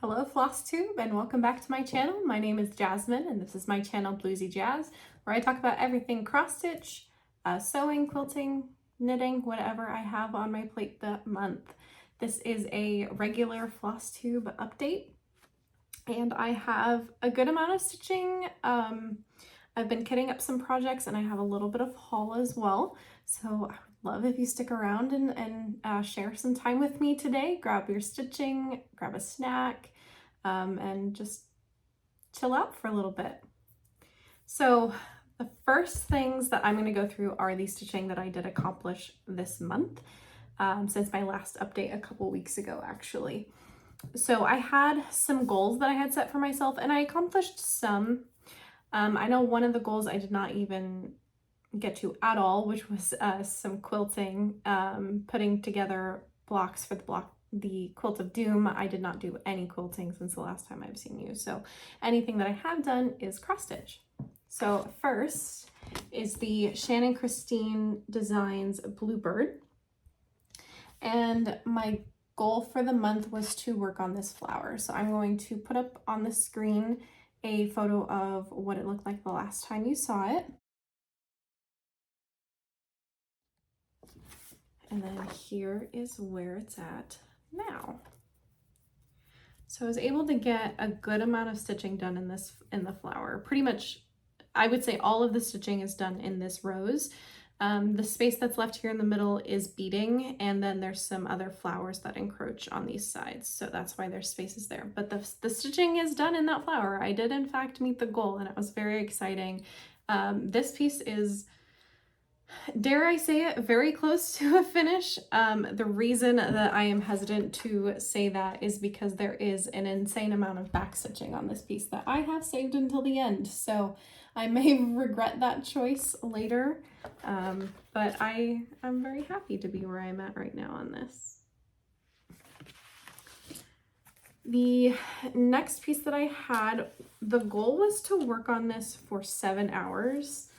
Hello Flosstube and welcome back to my channel. My name is Jasmine and this is my channel Bluesy Jazz, where I talk about everything cross stitch, sewing, quilting, knitting, whatever I have on my plate that month. This is a regular Flosstube update and I have a good amount of stitching. I've been kitting up some projects and I have a little bit of haul as well. So I would love if you stick around and share some time with me today. Grab your stitching, grab a snack, and just chill out for a little bit. So the first things that I'm going to go through are the stitching that I did accomplish this month, since my last update a couple weeks ago actually. So I had some goals that I had set for myself and I accomplished some. I know one of the goals I did not even get to at all, which was some quilting, putting together blocks for the Quilt of Doom. I did not do any quilting since the last time I've seen you, so anything that I have done is cross stitch. So first is the Shannon Christine Designs Bluebird, and my goal for the month was to work on this flower. So I'm going to put up on the screen a photo of what it looked like the last time you saw it. And then here is where it's at now. So I was able to get a good amount of stitching done in the flower. Pretty much, I would say all of the stitching is done in this rose. The space that's left here in the middle is beading, and then there's some other flowers that encroach on these sides. So that's why there's spaces there. But the stitching is done in that flower. I did in fact meet the goal and it was very exciting. This piece is, dare I say it, very close to a finish. The reason that I am hesitant to say that is because there is an insane amount of back stitching on this piece that I have saved until the end. So I may regret that choice later, but I'm very happy to be where I'm at right now on this. The next piece that I had, the goal was to work on this for 7 hours.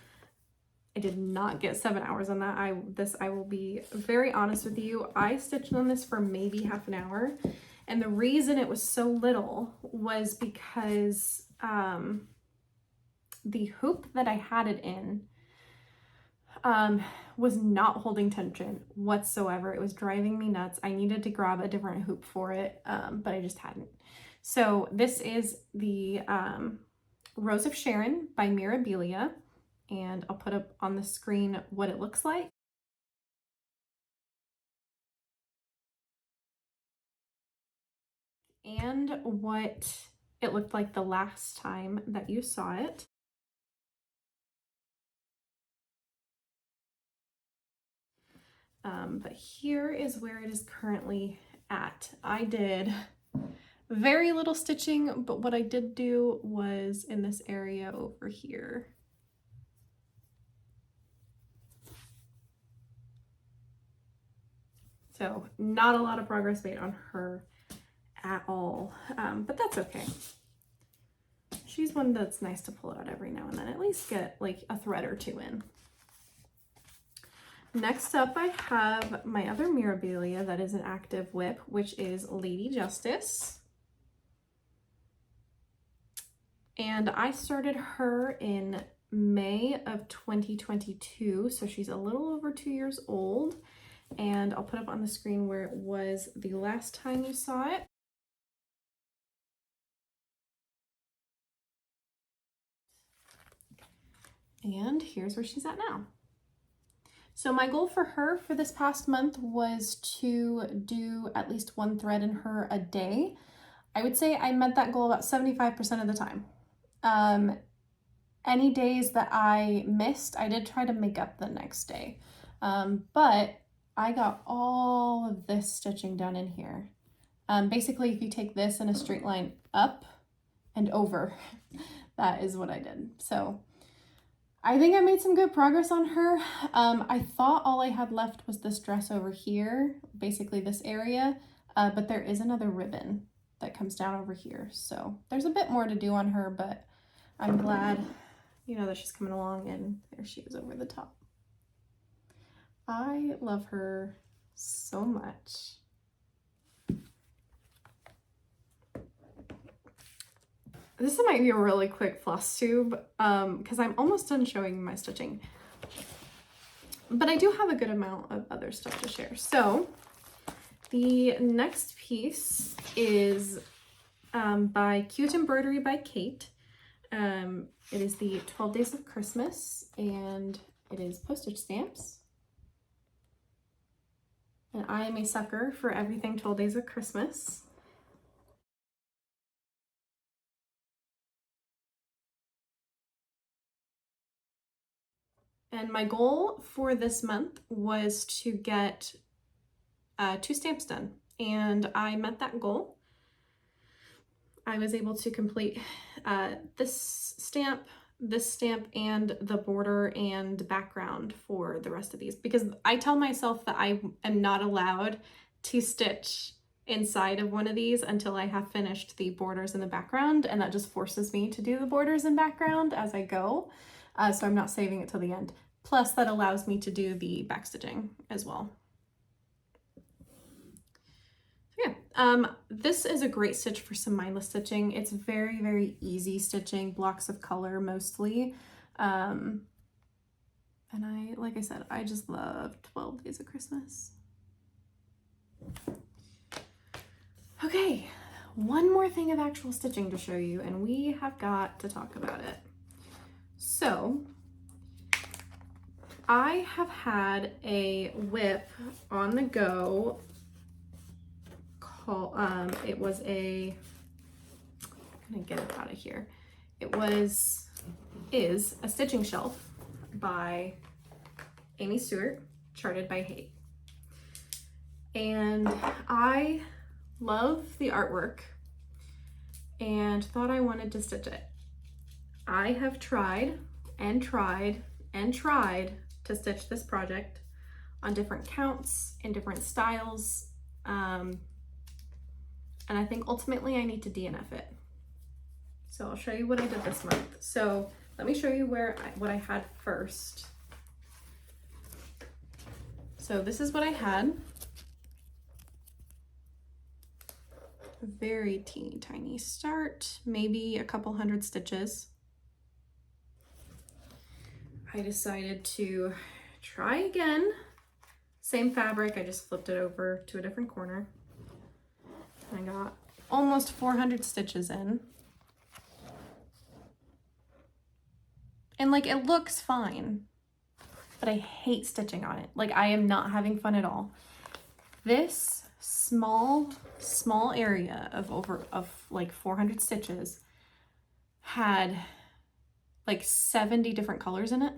I did not get 7 hours on that. I will be very honest with you. I stitched on this for maybe half an hour. And the reason it was so little was because the hoop that I had it in was not holding tension whatsoever. It was driving me nuts. I needed to grab a different hoop for it, but I just hadn't. So this is the Rose of Sharon by Mirabilia. And I'll put up on the screen what it looks like. And what it looked like the last time that you saw it. But here is where it is currently at. I did very little stitching, but what I did do was in this area over here. So not a lot of progress made on her at all, but that's okay. She's one that's nice to pull out every now and then, at least get like a thread or two in. Next up, I have my other Mirabilia that is an active whip, which is Lady Justice. And I started her in May of 2022, so she's a little over 2 years old. And I'll put up on the screen where it was the last time you saw it. And here's where she's at now. So my goal for her for this past month was to do at least one thread in her a day. I would say I met that goal about 75% of the time. Any days that I missed, I did try to make up the next day. But I got all of this stitching done in here. Basically, if you take this in a straight line up and over, that is what I did. So I think I made some good progress on her. I thought all I had left was this dress over here, basically this area, but there is another ribbon that comes down over here. So there's a bit more to do on her, but I'm glad, you know, that she's coming along, and there she is over the top. I love her so much. This might be a really quick Flosstube because I'm almost done showing my stitching. But I do have a good amount of other stuff to share. So the next piece is by Cute Embroidery by Kate. It is the 12 Days of Christmas, and it is postage stamps. And I am a sucker for everything 12 Days of Christmas. And my goal for this month was to get 2 stamps done, and I met that goal. I was able to complete this stamp, and the border and background for the rest of these, because I tell myself that I am not allowed to stitch inside of one of these until I have finished the borders and the background, and that just forces me to do the borders and background as I go. So I'm not saving it till the end. Plus that allows me to do the backstitching as well. Yeah, this is a great stitch for some mindless stitching. It's very, very easy stitching, blocks of color mostly. And like I said, I just love 12 Days of Christmas. Okay, one more thing of actual stitching to show you, and we have got to talk about it. So I have had a whip on the go called, it was a, I'm gonna get it out of here. It is a stitching shelf by Amy Stewart, charted by Hate. And I love the artwork and thought I wanted to stitch it. I have tried and tried and tried to stitch this project on different counts in different styles, and I think ultimately I need to DNF it. So I'll show you what I did this month. So let me show you what I had first. So this is what I had. A very teeny tiny start, maybe a couple hundred stitches. I decided to try again. Same fabric, I just flipped it over to a different corner. I got almost 400 stitches in. And like, it looks fine, but I hate stitching on it. Like, I am not having fun at all. This small area of like 400 stitches had like 70 different colors in it.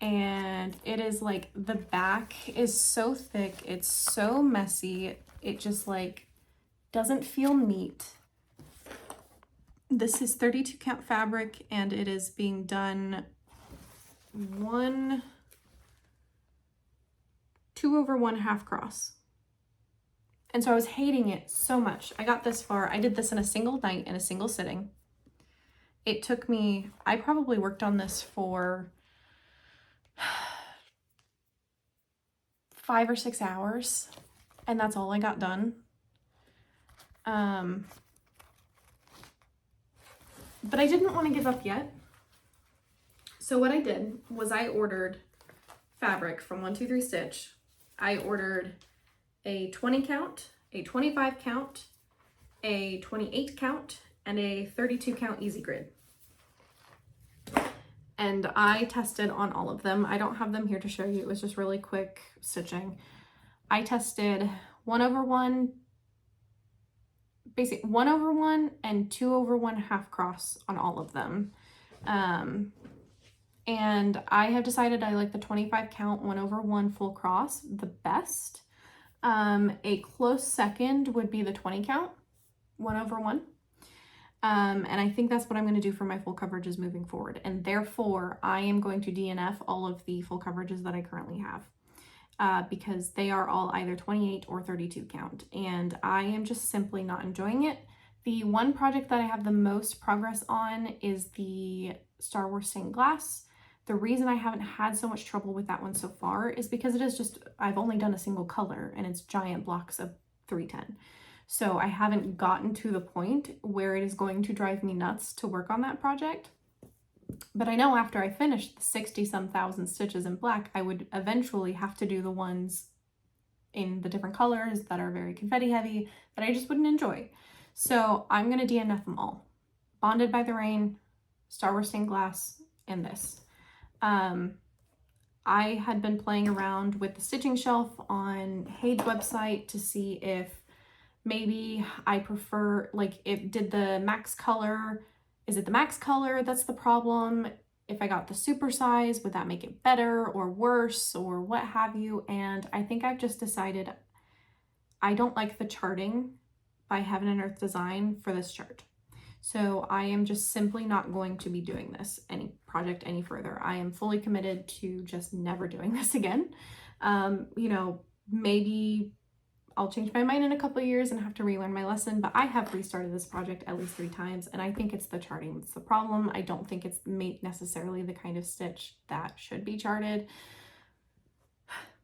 And it is like, the back is so thick, it's so messy, it just like doesn't feel neat. This is 32 count fabric, and it is being done 2/1 half cross. And so I was hating it so much. I got this far. I did this in a single night, in a single sitting. It took me, I probably worked on this for 5 or 6 hours, and that's all I got done. But I didn't want to give up yet. So what I did was I ordered fabric from 123 Stitch. I ordered a 20 count, a 25 count, a 28 count, and a 32 count easy grid. And I tested on all of them. I don't have them here to show you. It was just really quick stitching. I tested 1/1, basically 1/1 and 2/1 half cross on all of them. And I have decided I like the 25 count 1/1 full cross the best. A close second would be the 20 count 1/1. And I think that's what I'm going to do for my full coverages moving forward. And therefore, I am going to DNF all of the full coverages that I currently have, because they are all either 28 or 32 count. And I am just simply not enjoying it. The one project that I have the most progress on is the Star Wars stained glass. The reason I haven't had so much trouble with that one so far is because it is just, I've only done a single color and it's giant blocks of 310. So I haven't gotten to the point where it is going to drive me nuts to work on that project. But I know after I finish the 60-some thousand stitches in black, I would eventually have to do the ones in the different colors that are very confetti heavy that I just wouldn't enjoy. So I'm going to DNF them all. Bonded by the Rain, Star Wars Stained Glass, and this. I had been playing around with the stitching shelf on Hade's website to see if maybe I prefer, like, is it the max color that's the problem? If I got the super size, would that make it better or worse or what have you? And I think I've just decided I don't like the charting by Heaven and Earth Design for this chart. So I am just simply not going to be doing this project any further. I am fully committed to just never doing this again. You know, maybe I'll change my mind in a couple of years and have to relearn my lesson, but I have restarted this project at least 3 times, and I think it's the charting that's the problem. I don't think it's necessarily the kind of stitch that should be charted,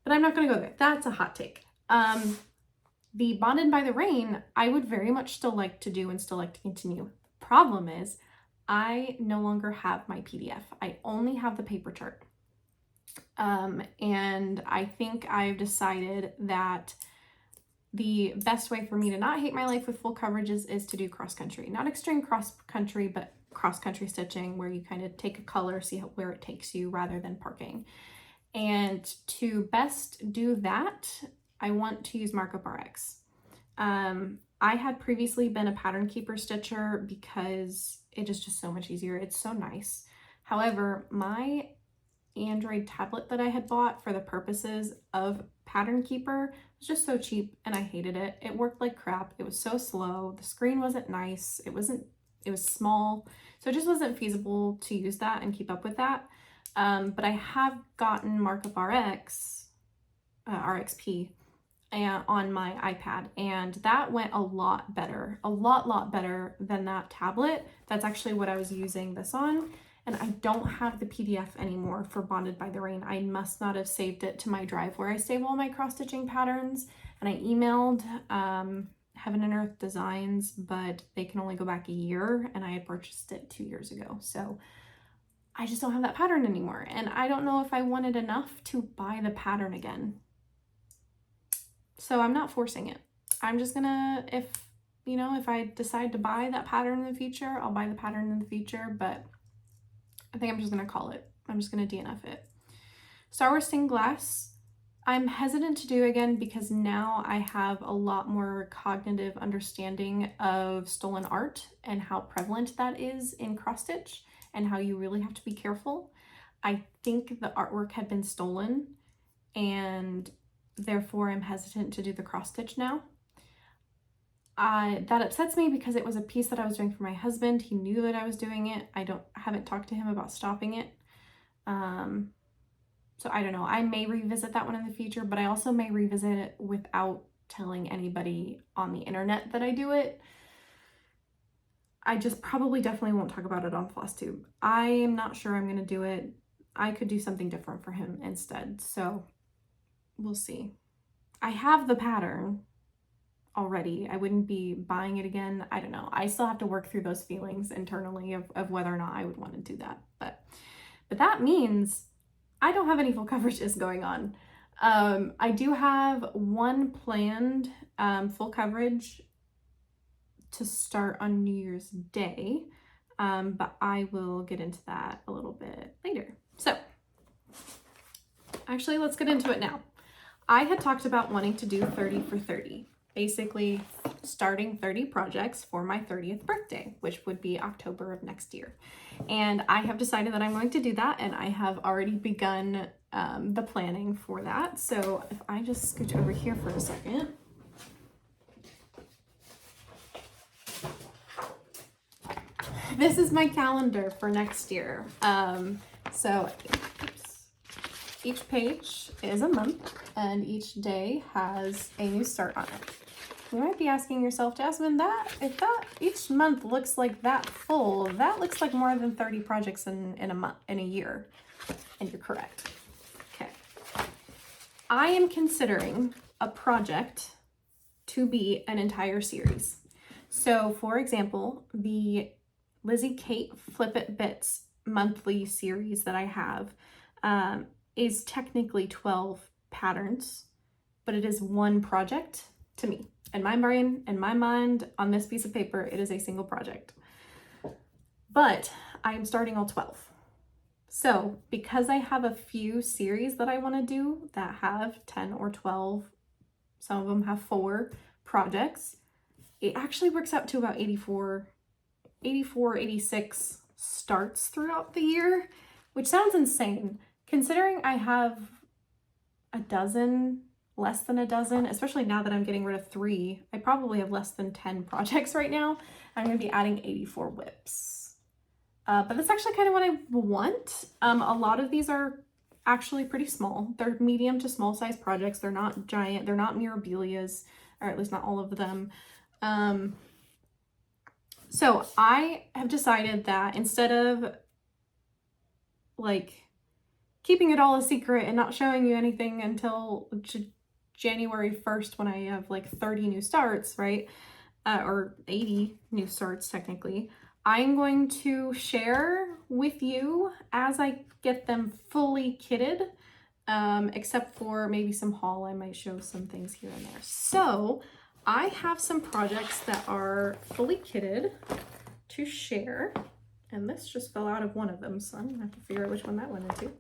but I'm not going to go there. That's a hot take. The Bonded by the Rain, I would very much still like to do and still like to continue. Problem is, I no longer have my PDF. I only have the paper chart. And I think I've decided that the best way for me to not hate my life with full coverages is to do cross country. Not extreme cross country, but cross country stitching where you kind of take a color, see where it takes you rather than parking. And to best do that, I want to use Markup RX. I had previously been a pattern keeper stitcher because it is just so much easier. It's so nice. However, my Android tablet that I had bought for the purposes of pattern keeper was just so cheap and I hated it. It worked like crap. It was so slow. The screen wasn't nice. It was small. So it just wasn't feasible to use that and keep up with that. But I have gotten Markup RX, RXP, on my iPad, and that went a lot better, a lot better than that tablet. That's actually what I was using this on, and I don't have the PDF anymore for Bonded by the Rain. I must not have saved it to my drive where I save all my cross-stitching patterns, and I emailed Heaven and Earth Designs, but they can only go back a year, and I had purchased it 2 years ago, so I just don't have that pattern anymore, and I don't know if I wanted enough to buy the pattern again. So I'm not forcing it. I'm just gonna, if I decide to buy that pattern in the future, I'll buy the pattern in the future, but I think I'm just gonna call it. I'm just gonna DNF it. Star Wars Stained Glass, I'm hesitant to do again because now I have a lot more cognitive understanding of stolen art and how prevalent that is in cross stitch and how you really have to be careful. I think the artwork had been stolen and therefore I'm hesitant to do the cross stitch now. That upsets me because it was a piece that I was doing for my husband. He knew that I was doing it. I haven't talked to him about stopping it. So I don't know. I may revisit that one in the future, but I also may revisit it without telling anybody on the internet that I do it. I just probably definitely won't talk about it on Flosstube. I am not sure I'm going to do it. I could do something different for him instead. So we'll see. I have the pattern already. I wouldn't be buying it again. I don't know. I still have to work through those feelings internally of whether or not I would want to do that. But that means I don't have any full coverages going on. I do have one planned full coverage to start on New Year's Day, but I will get into that a little bit later. So actually, let's get into it now. I had talked about wanting to do 30 for 30, basically starting 30 projects for my 30th birthday, which would be October of next year. And I have decided that I'm going to do that, and I have already begun the planning for that. So if I just scooch over here for a second. This is my calendar for next year. Each page is a month, and each day has a new start on it. You might be asking yourself, Jasmine, if each month looks like that full, that looks like more than 30 projects in a year. And you're correct. Okay. I am considering a project to be an entire series. So for example, the Lizzie Kate Flip It Bits monthly series that I have is technically 12 patterns, but it is one project to me. In my brain, in my mind, on this piece of paper, it is a single project. But I am starting all 12. So because I have a few series that I want to do that have 10 or 12, some of them have 4 projects, it actually works out to about 84, 86 starts throughout the year, which sounds insane considering I have a dozen, less than a dozen, especially now that I'm getting rid of 3. I probably have less than 10 projects right now. I'm going to be adding 84 whips. But that's actually kind of what I want. A lot of these are actually pretty small. They're medium to small size projects. They're not giant. They're not mirabilias, or at least not all of them. So I have decided that instead of like keeping it all a secret and not showing you anything until January 1st when I have like 30 new starts, right? Or 80 new starts technically. I'm going to share with you as I get them fully kitted, except for maybe some haul. I might show some things here and there. So I have some projects that are fully kitted to share, and this just fell out of one of them, so I'm gonna have to figure out which one that went into.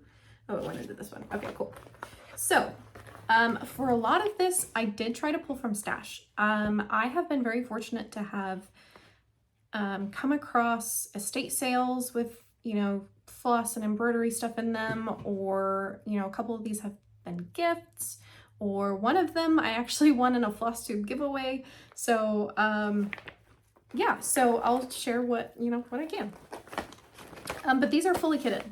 Oh, it went into this one. Okay, cool. So for a lot of this, I did try to pull from Stash. I have been very fortunate to have come across estate sales with, you know, floss and embroidery stuff in them, or, you know, a couple of these have been gifts, or one of them I actually won in a Flosstube giveaway. So yeah, so I'll share what, you know, what I can. But these are fully kitted.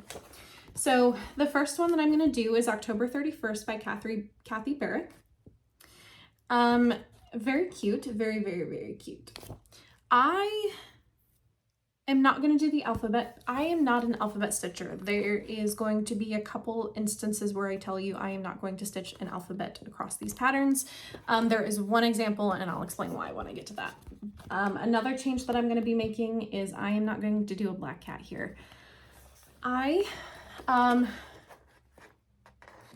So the first one that I'm going to do is October 31st by Kathy Barrick. Very cute, very, very, very cute. I am not going to do the alphabet. I am not an alphabet stitcher. There is going to be a couple instances where I tell you I am not going to stitch an alphabet across these patterns. There is one example, and I'll explain why when I get to that. Another change that I'm going to be making is I am not going to do a black cat here. I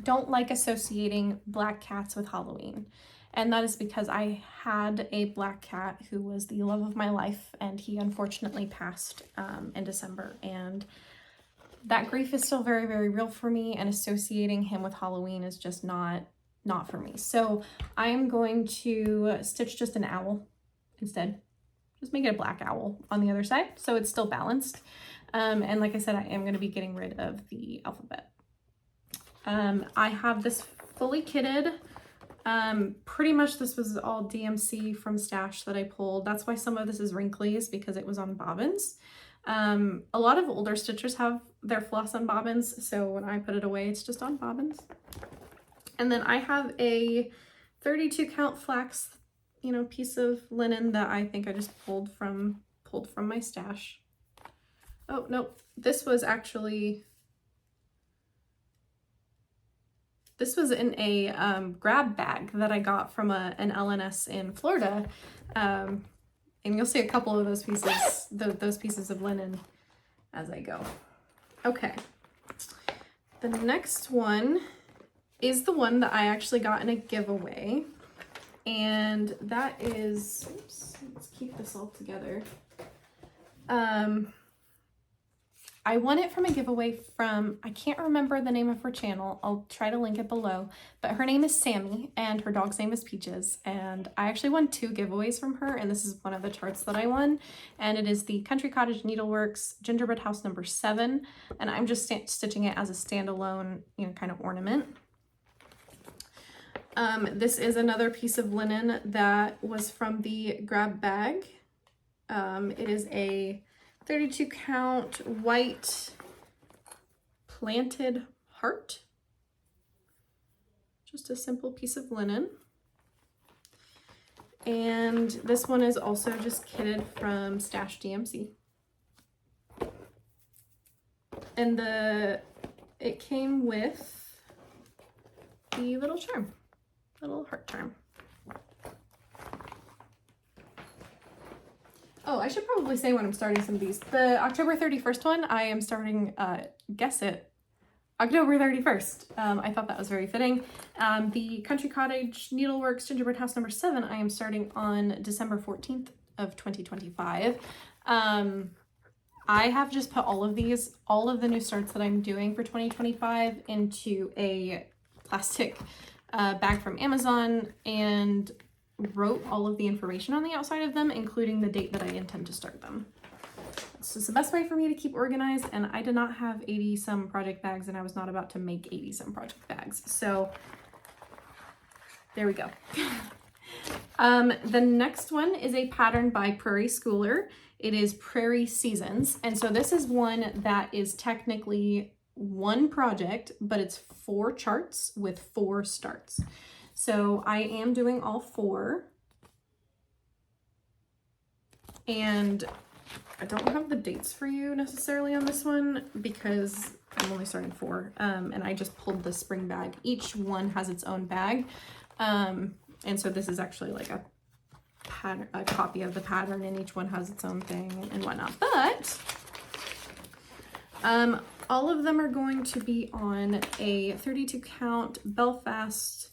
don't like associating black cats with Halloween. And that is because I had a black cat who was the love of my life, and he unfortunately passed in December. And that grief is still very, very real for me, and associating him with Halloween is just not for me. So I'm going to stitch just an owl instead. Just make it a black owl on the other side so it's still balanced. And like I said, I am going to be getting rid of the alphabet. I have this fully kitted. Pretty much this was all DMC from Stash that I pulled. That's why some of this is wrinkly, is because it was on bobbins. A lot of older stitchers have their floss on bobbins, so when I put it away, it's just on bobbins. And then I have a 32 count flax, you know, piece of linen that I think I just pulled from my stash. Oh, no, this was actually... This was in a grab bag that I got from an LNS in Florida. And you'll see a couple of those pieces, those pieces of linen as I go. Okay. The next one is the one that I actually got in a giveaway. And that is, oops, let's keep this all together. I won it from a giveaway from, I can't remember the name of her channel. I'll try to link it below, but her name is Sammie and her dog's name is Peaches. And I actually won 2 giveaways from her, and this is one of the charts that I won. And it is the Country Cottage Needleworks Gingerbread House number 7. And I'm just stitching it as a standalone, you know, kind of ornament. This is another piece of linen that was from the grab bag. It is a 32 count white planted heart. Just a simple piece of linen. And this one is also just kitted from Stash DMC. And it came with the little charm, little heart charm. Oh, I should probably say when I'm starting some of these. The October 31st one, I am starting, guess it, October 31st. I thought that was very fitting. The Country Cottage Needleworks Gingerbread House number 7, I am starting on December 14th of 2025. I have just put all of the new starts that I'm doing for 2025 into a plastic bag from Amazon and wrote all of the information on the outside of them, including the date that I intend to start them. It's just the best way for me to keep organized, and I did not have 80 some project bags, and I was not about to make 80 some project bags. So there we go. The next one is a pattern by Prairie Schooler. It is Prairie Seasons. And so this is one that is technically one project, but it's 4 charts with 4 starts. So I am doing all 4. And I don't have the dates for you necessarily on this one because I'm only starting 4. And I just pulled the spring bag. Each one has its own bag. And so this is actually like a pattern, a copy of the pattern, and each one has its own thing and whatnot. But all of them are going to be on a 32 count Belfast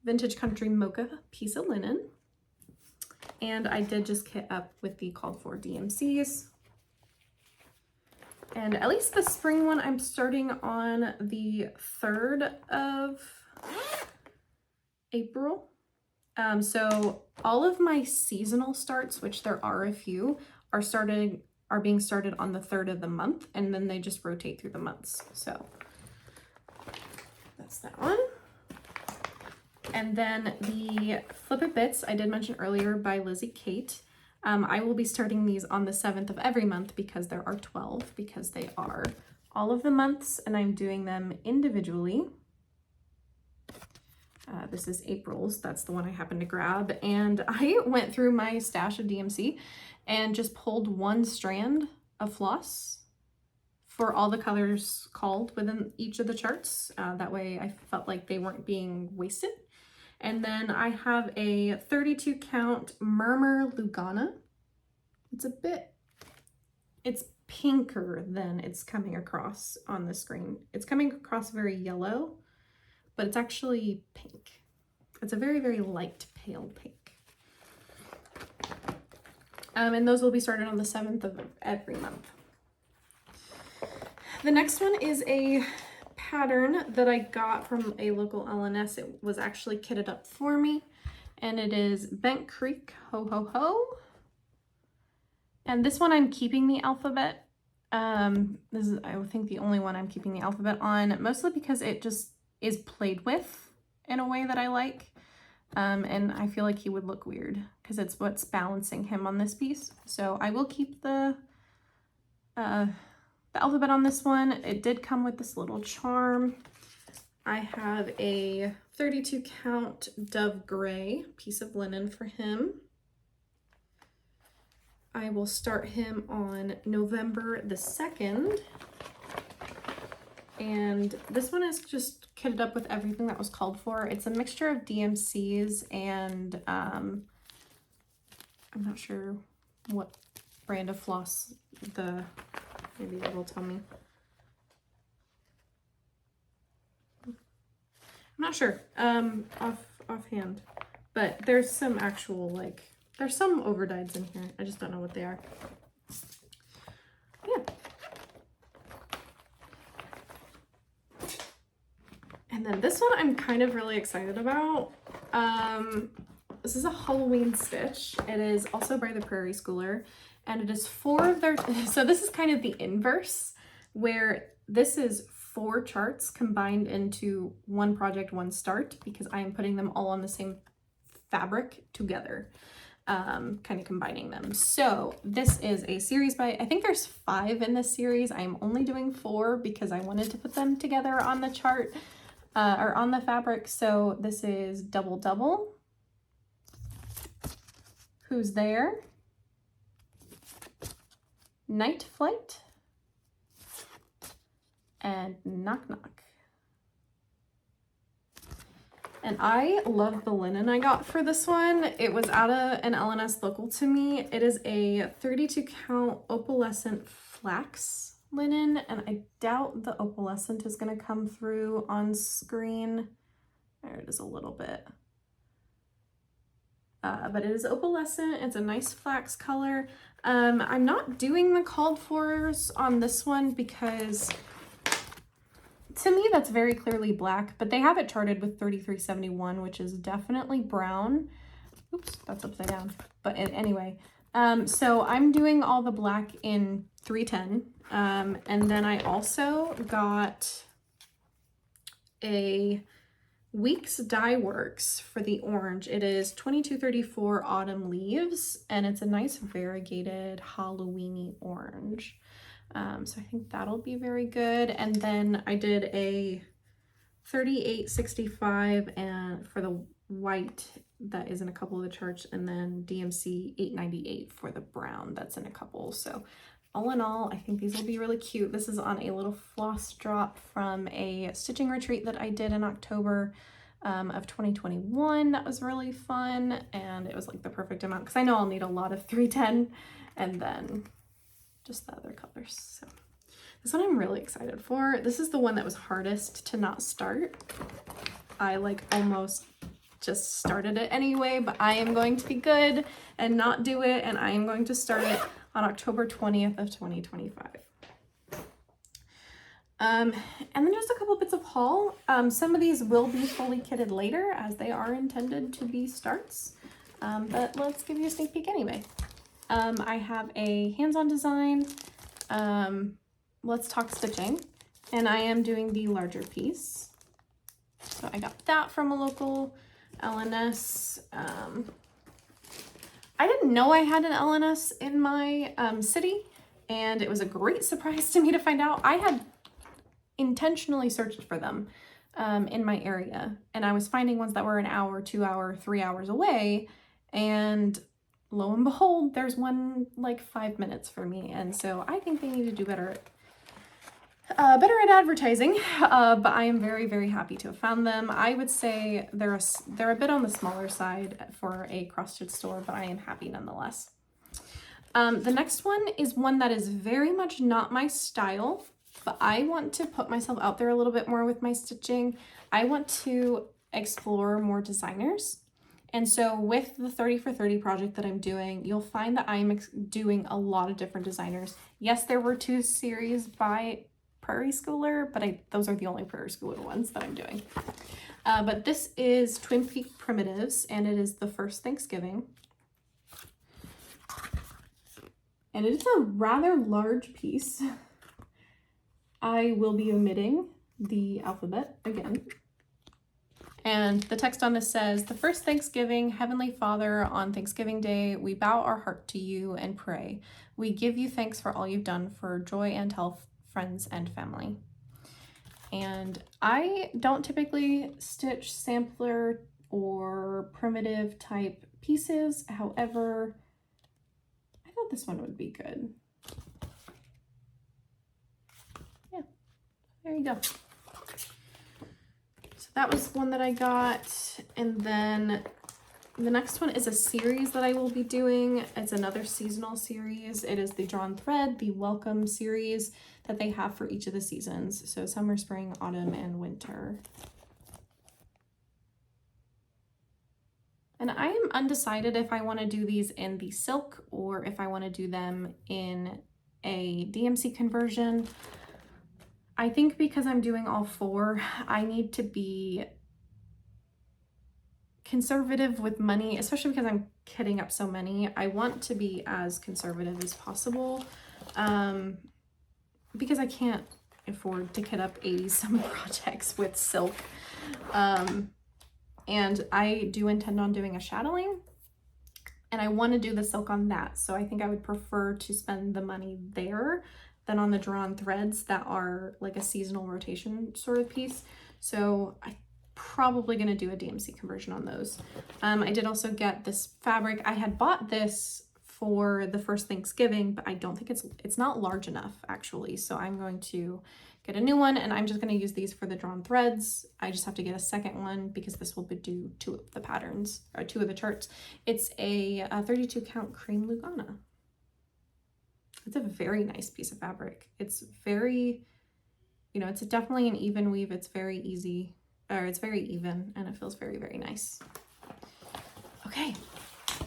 Vintage Country Mocha piece of linen. And I did just kit up with the called for DMCs. And at least the spring one, I'm starting on the 3rd of April. So all of my seasonal starts, which there are a few, are being started on the 3rd of the month, and then they just rotate through the months. So that's that one. And then the Flip It Bits, I did mention earlier, by Lizzie Kate. I will be starting these on the 7th of every month because there are 12, because they are all of the months, and I'm doing them individually. This is April's, that's the one I happened to grab. And I went through my stash of DMC and just pulled 1 strand of floss for all the colors called within each of the charts. That way I felt like they weren't being wasted. And then I have a 32 count Murmur Lugana. It's pinker than it's coming across on the screen. It's coming across very yellow, but it's actually pink. It's a very, very light pale pink. And those will be started on the 7th of every month. The next one is a pattern that I got from a local LNS. It was actually kitted up for me, and it is Bent Creek Ho Ho Ho. And this one I'm keeping the alphabet. This is, I think, the only one I'm keeping the alphabet on, mostly because it just is played with in a way that I like. And I feel like he would look weird because it's what's balancing him on this piece. So I will keep the alphabet on this one. It did come with this little charm. I have a 32 count Dove Gray piece of linen for him. I will start him on November the 2nd. And this one is just kitted up with everything that was called for. It's a mixture of DMCs and I'm not sure what brand of floss maybe they will tell me. I'm not sure offhand, but there's some actual, there's some overdyes in here. I just don't know what they are. Yeah. And then this one I'm kind of really excited about. This is a Halloween stitch. It is also by the Prairie Schooler, and it is 4 of their, so this is kind of the inverse, where this is 4 charts combined into 1 project, 1 start, because I am putting them all on the same fabric together, kind of combining them. So this is a series by, I think there's 5 in this series. I'm only doing 4 because I wanted to put them together on the chart. Or on the fabric. So this is Double Double, Who's There, Night Flight, and Knock Knock. And I love the linen I got for this one. It was at an LNS local to me. It is a 32 count opalescent flax linen, and I doubt the opalescent is going to come through on screen. There it is a little bit. But it is opalescent. It's a nice flax color. I'm not doing the called fors on this one because to me that's very clearly black, but they have it charted with 3371, which is definitely brown. Oops, that's upside down. But anyway, so I'm doing all the black in 310. And then I also got a Weeks Dye Works for the orange. It is 2234 Autumn Leaves, and it's a nice variegated Halloween-y orange. So I think that'll be very good. And then I did a 3865 and for the white that is in a couple of the charts, and then DMC 898 for the brown that's in a couple. So all in all, I think these will be really cute. This is on a little floss drop from a stitching retreat that I did in October of 2021. That was really fun, and it was like the perfect amount because I know I'll need a lot of 310 and then just the other colors. So this one I'm really excited for. This is the one that was hardest to not start. I like almost just started it anyway, but I am going to be good and not do it, and I am going to start it on October 20th of 2025. And then just a couple bits of haul. Some of these will be fully kitted later as they are intended to be starts, but let's give you a sneak peek anyway. I have a hands-on design, Let's Talk Stitching, and I am doing the larger piece. So I got that from a local LNS. I didn't know I had an LNS in my city, and it was a great surprise to me to find out. I had intentionally searched for them in my area, and I was finding ones that were an hour, 2 hour, 3 hours away, and lo and behold, there's one like 5 minutes for me. And so I think they need to do better at advertising, but I am very, very happy to have found them. I would say they're a bit on the smaller side for a cross-stitch store, but I am happy nonetheless. The next one is one that is very much not my style, but I want to put myself out there a little bit more with my stitching. I want to explore more designers. And so with the 30 for 30 project that I'm doing, you'll find that I'm doing a lot of different designers. Yes, there were 2 series by Prairie Schooler, but those are the only Prairie Schooler ones that I'm doing. But this is Twin Peak Primitives, and it is the first Thanksgiving. And it is a rather large piece. I will be omitting the alphabet again. And the text on this says, "The first Thanksgiving, Heavenly Father, on Thanksgiving Day, we bow our heart to you and pray. We give you thanks for all you've done for joy and health, friends and family." And I don't typically stitch sampler or primitive type pieces. However, I thought this one would be good. Yeah, there you go. So that was one that I got. And then the next one is a series that I will be doing. It's another seasonal series. It is the Drawn Thread, the Welcome series that they have for each of the seasons. So summer, spring, autumn, and winter. And I am undecided if I want to do these in the silk or if I want to do them in a DMC conversion. I think because I'm doing all 4, I need to be conservative with money, especially because I'm kitting up so many. I want to be as conservative as possible because I can't afford to kit up 80 some projects with silk. And I do intend on doing a shadowing, and I want to do the silk on that. So I think I would prefer to spend the money there than on the Drawn Threads that are like a seasonal rotation sort of piece. So I'm probably going to do a DMC conversion on those. I did also get this fabric. I had bought this for the first Thanksgiving, but I don't think it's not large enough actually. So I'm going to get a new one, and I'm just going to use these for the drawn threads. I just have to get a second one because this will do 2 of the patterns, or 2 of the charts. It's a 32 count cream Lugana. It's a very nice piece of fabric. It's very, you know, it's definitely an even weave. It's very easy, or it's very even, and it feels very, very nice. Okay,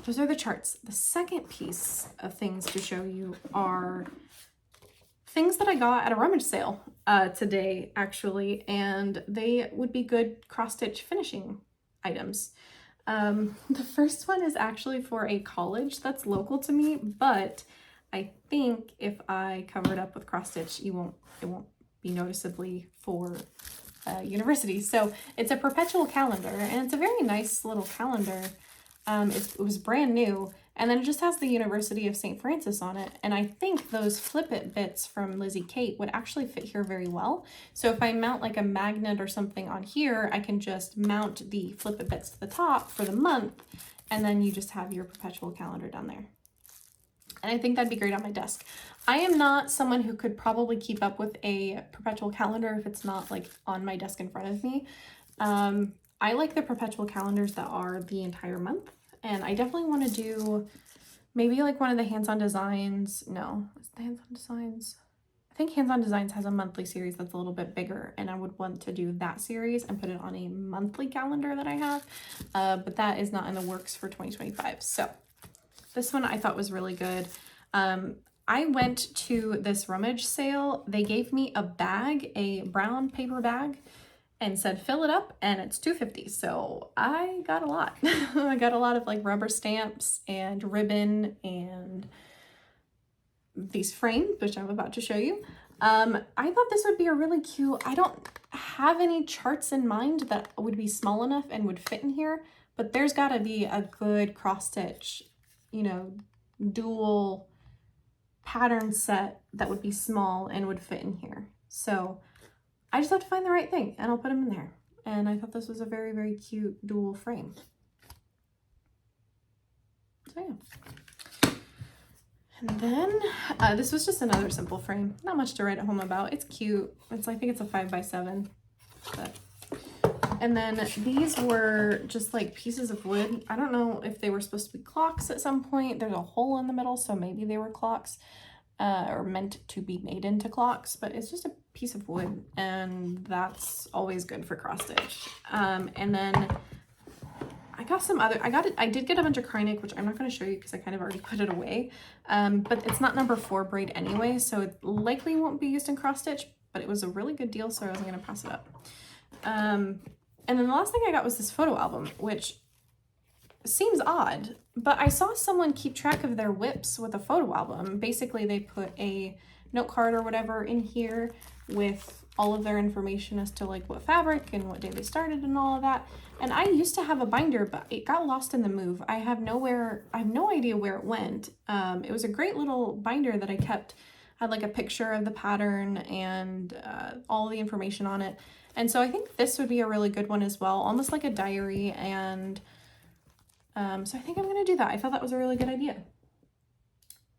those are the charts. The second piece of things to show you are things that I got at a rummage sale today, actually, and they would be good cross-stitch finishing items. The first one is actually for a college that's local to me, but I think if I cover it up with cross-stitch, it won't be noticeably for university. So it's a perpetual calendar, and it's a very nice little calendar. It was brand new, and then it just has the University of St. Francis on it. And I think those flip it bits from Lizzie Kate would actually fit here very well. So if I mount like a magnet or something on here, I can just mount the flip it bits to the top for the month, and then you just have your perpetual calendar down there. And I think that'd be great on my desk. I am not someone who could probably keep up with a perpetual calendar if it's not like on my desk in front of me. I like the perpetual calendars that are the entire month. And I definitely want to do maybe like one of the hands-on designs. No, it's the hands-on designs. I think hands-on designs has a monthly series that's a little bit bigger, and I would want to do that series and put it on a monthly calendar that I have. But that is not in the works for 2025. So this one I thought was really good. I went to this rummage sale. They gave me a bag, a brown paper bag, and said fill it up, and it's $2.50. So I got a lot. I got a lot of like rubber stamps and ribbon and these frames, which I'm about to show you. I thought this would be a really cute, I don't have any charts in mind that would be small enough and would fit in here, but there's got to be a good cross stitch, you know, dual pattern set that would be small and would fit in here. So I just have to find the right thing, and I'll put them in there. And I thought this was a very, very cute dual frame. So yeah. And then this was just another simple frame. Not much to write at home about. It's cute. I think it's a 5x7. But. And then these were just like pieces of wood. I don't know if they were supposed to be clocks at some point. There's a hole in the middle, so maybe they were clocks. Or meant to be made into clocks, but it's just a piece of wood, and that's always good for cross stitch. And then I got some other, I did get a bunch of Kreinik, which I'm not going to show you because I kind of already put it away. But it's not number 4 braid anyway, so it likely won't be used in cross stitch, but it was a really good deal, so I wasn't going to pass it up. And then the last thing I got was this photo album, which seems odd, but I saw someone keep track of their whips with a photo album. Basically, they put a note card or whatever in here with all of their information as to like what fabric and what day they started and all of that. And I used to have a binder, but it got lost in the move. I have no idea where it went. It was a great little binder that I kept. Had like a picture of the pattern and all the information on it. And so I think this would be a really good one as well, almost like a diary. And so I think I'm going to do that. I thought that was a really good idea.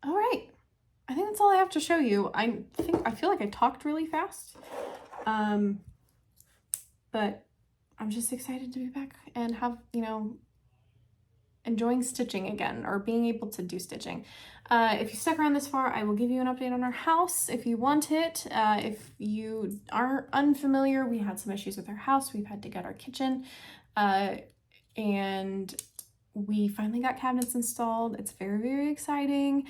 All right. I think that's all I have to show you. I feel like I talked really fast. But I'm just excited to be back and have, you know, enjoying stitching again, or being able to do stitching. If you stuck around this far, I will give you an update on our house if you want it. If you are unfamiliar, we had some issues with our house. We've had to get our kitchen, and we finally got cabinets installed. It's very, very exciting.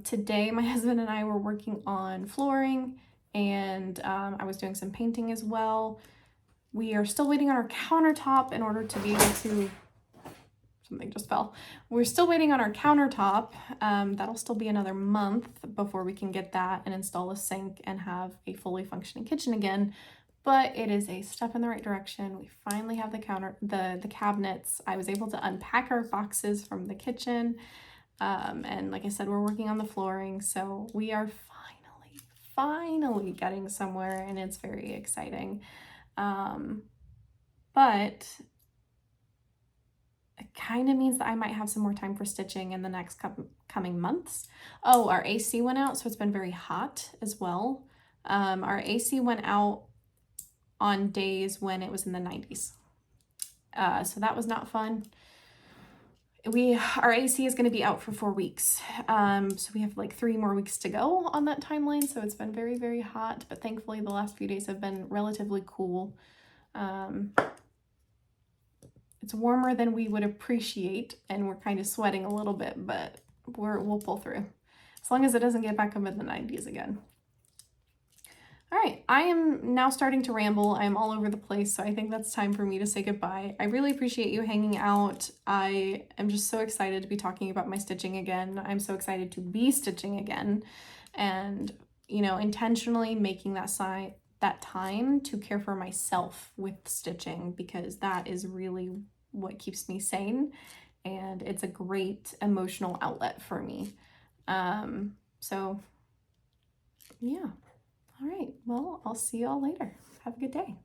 Today, my husband and I were working on flooring, and I was doing some painting as well. We are still waiting on our countertop in order to be able to, something just fell. We're still waiting on our countertop. That'll still be another month before we can get that and install a sink and have a fully functioning kitchen again. But it is a step in the right direction. We finally have the cabinets. I was able to unpack our boxes from the kitchen. And like I said, we're working on the flooring. So we are finally getting somewhere, and it's very exciting. But kind of means that I might have some more time for stitching in the next coming months. Oh, our AC went out, so it's been very hot as well. Our AC went out on days when it was in the 90s. So that was not fun. Our AC is going to be out for 4 weeks. So we have like 3 more weeks to go on that timeline. So it's been very, very hot, but thankfully the last few days have been relatively cool. It's warmer than we would appreciate, and we're kind of sweating a little bit, but we'll pull through. As long as it doesn't get back up in the 90s again. All right, I am now starting to ramble. I'm all over the place, so I think that's time for me to say goodbye. I really appreciate you hanging out. I am just so excited to be talking about my stitching again. I'm so excited to be stitching again, and, you know, intentionally making that time to care for myself with stitching, because that is really what keeps me sane, and it's a great emotional outlet for me. So yeah. All right, well, I'll see y'all later. Have a good day.